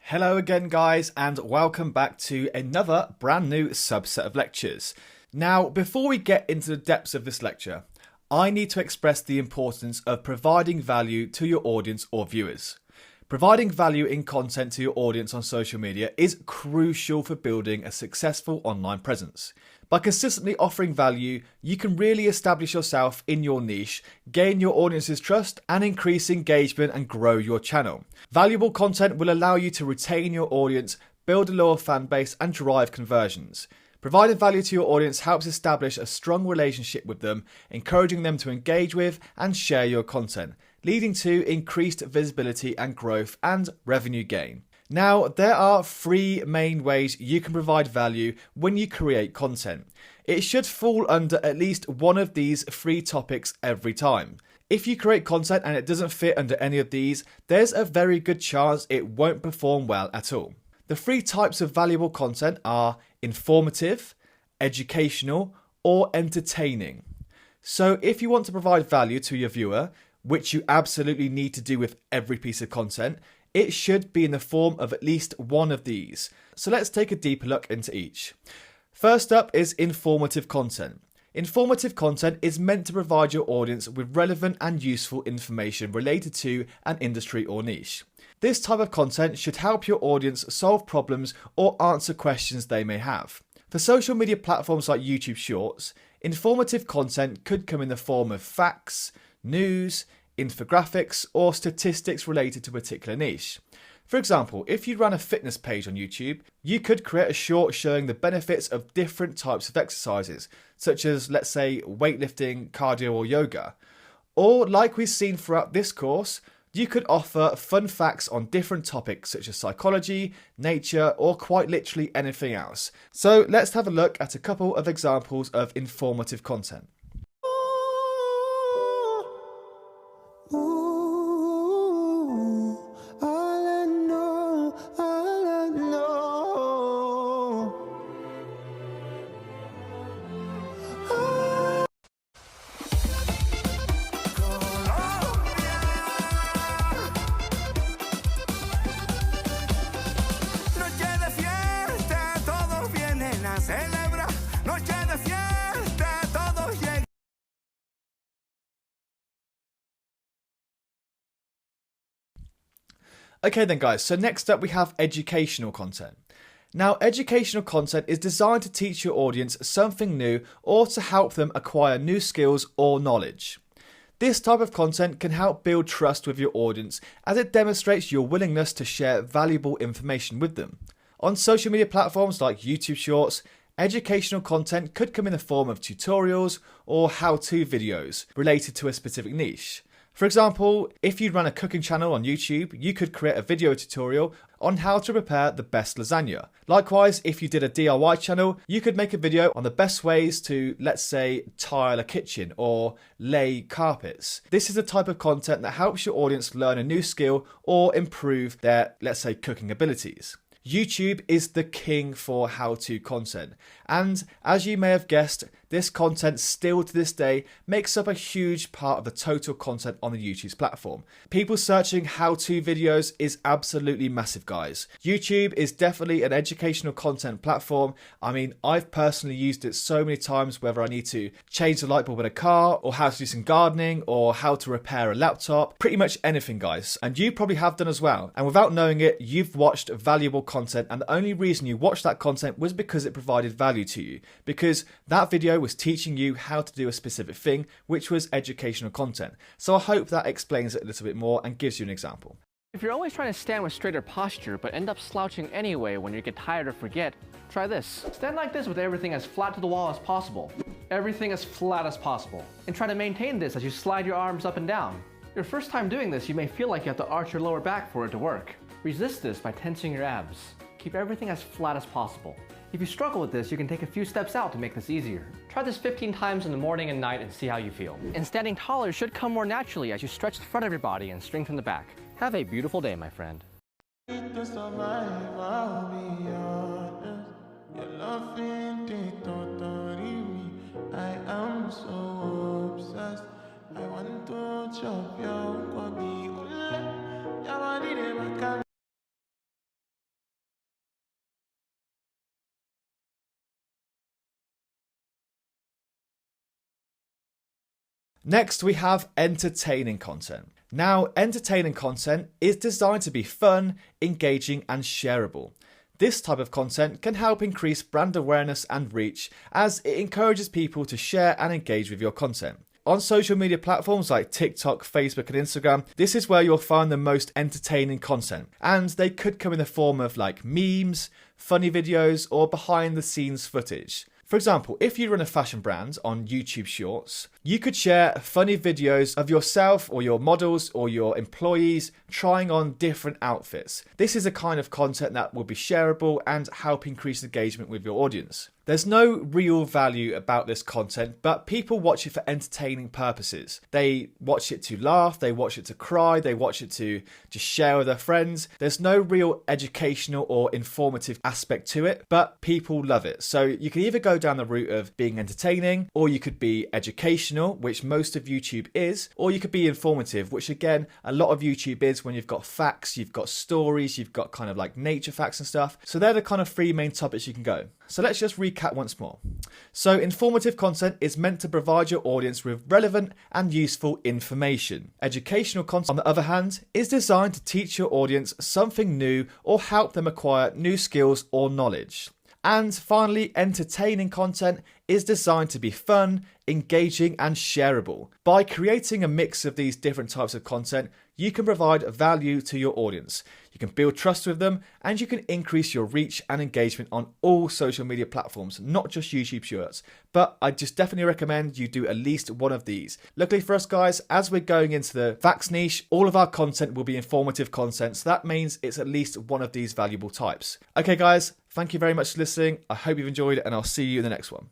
Hello again guys, and welcome back to another brand new subset of lectures. Now, before we get into the depths of this lecture, I need to express the importance of providing value to your audience or viewers. Providing value in content to your audience on social media is crucial for building a successful online presence. By consistently offering value, you can really establish yourself in your niche, gain your audience's trust, and increase engagement and grow your channel. Valuable content will allow you to retain your audience, build a loyal fan base, and drive conversions. Providing value to your audience helps establish a strong relationship with them, encouraging them to engage with and share your content, leading to increased visibility and growth and revenue gain. Now, there are three main ways you can provide value when you create content. It should fall under at least one of these three topics every time. If you create content and it doesn't fit under any of these, there's a very good chance it won't perform well at all. The three types of valuable content are informative, educational, or entertaining. So if you want to provide value to your viewer, which you absolutely need to do with every piece of content, it should be in the form of at least one of these. So let's take a deeper look into each. First up is informative content. Informative content is meant to provide your audience with relevant and useful information related to an industry or niche. This type of content should help your audience solve problems or answer questions they may have. For social media platforms like YouTube Shorts, informative content could come in the form of facts, news, infographics, or statistics related to a particular niche. For example, if you run a fitness page on YouTube, you could create a short showing the benefits of different types of exercises, such as, let's say, weightlifting, cardio, or yoga. Or, like we've seen throughout this course, you could offer fun facts on different topics such as psychology, nature, or quite literally anything else. So let's have a look at a couple of examples of informative content. Okay then guys, so next up we have educational content. Now, educational content is designed to teach your audience something new or to help them acquire new skills or knowledge. This type of content can help build trust with your audience as it demonstrates your willingness to share valuable information with them. On social media platforms like YouTube Shorts, educational content could come in the form of tutorials or how-to videos related to a specific niche. For example, if you run a cooking channel on YouTube, you could create a video tutorial on how to prepare the best lasagna. Likewise, if you did a DIY channel, you could make a video on the best ways to, let's say, tile a kitchen or lay carpets. This is the type of content that helps your audience learn a new skill or improve their, let's say, cooking abilities. YouTube is the king for how-to content, and as you may have guessed, this content still to this day makes up a huge part of the total content on the YouTube's platform. People searching how-to videos is absolutely massive, guys. YouTube is definitely an educational content platform. I mean, I've personally used it so many times, whether I need to change the light bulb in a car, or how to do some gardening, or how to repair a laptop, pretty much anything, guys. And you probably have done as well. And without knowing it, you've watched valuable content, and the only reason you watched that content was because it provided value to you, because that video was teaching you how to do a specific thing, which was educational content. So I hope that explains it a little bit more and gives you an example. If you're always trying to stand with straighter posture but end up slouching anyway when you get tired or forget, try this. Stand like this with everything as flat to the wall as possible. Everything as flat as possible. And try to maintain this as you slide your arms up and down. Your first time doing this, you may feel like you have to arch your lower back for it to work. Resist this by tensing your abs. Keep everything as flat as possible. If you struggle with this, you can take a few steps out to make this easier. Try this 15 times in the morning and night and see how you feel. And standing taller should come more naturally as you stretch the front of your body and strengthen the back. Have a beautiful day, my friend. Next, we have entertaining content. Now, entertaining content is designed to be fun, engaging, and shareable. This type of content can help increase brand awareness and reach as it encourages people to share and engage with your content. On social media platforms like TikTok, Facebook, and Instagram, this is where you'll find the most entertaining content. And they could come in the form of like memes, funny videos, or behind the scenes footage. For example, if you run a fashion brand on YouTube Shorts, you could share funny videos of yourself or your models or your employees trying on different outfits. This is a kind of content that will be shareable and help increase engagement with your audience. There's no real value about this content, but people watch it for entertaining purposes. They watch it to laugh, they watch it to cry, they watch it to just share with their friends. There's no real educational or informative aspect to it, but people love it. So you can either go down the route of being entertaining, or you could be educational, which most of YouTube is, or you could be informative, which again, a lot of YouTube is when you've got facts, you've got stories, you've got kind of like nature facts and stuff. So they're the kind of three main topics you can go. So let's just recap once more. So informative content is meant to provide your audience with relevant and useful information. Educational content, on the other hand, is designed to teach your audience something new or help them acquire new skills or knowledge. And finally, entertaining content is designed to be fun, engaging, and shareable. By creating a mix of these different types of content, you can provide value to your audience. You can build trust with them, and you can increase your reach and engagement on all social media platforms, not just YouTube Shorts. But I just definitely recommend you do at least one of these. Luckily for us guys, as we're going into the facts niche, all of our content will be informative content, so that means it's at least one of these valuable types. Okay guys, thank you very much for listening. I hope you've enjoyed it, and I'll see you in the next one.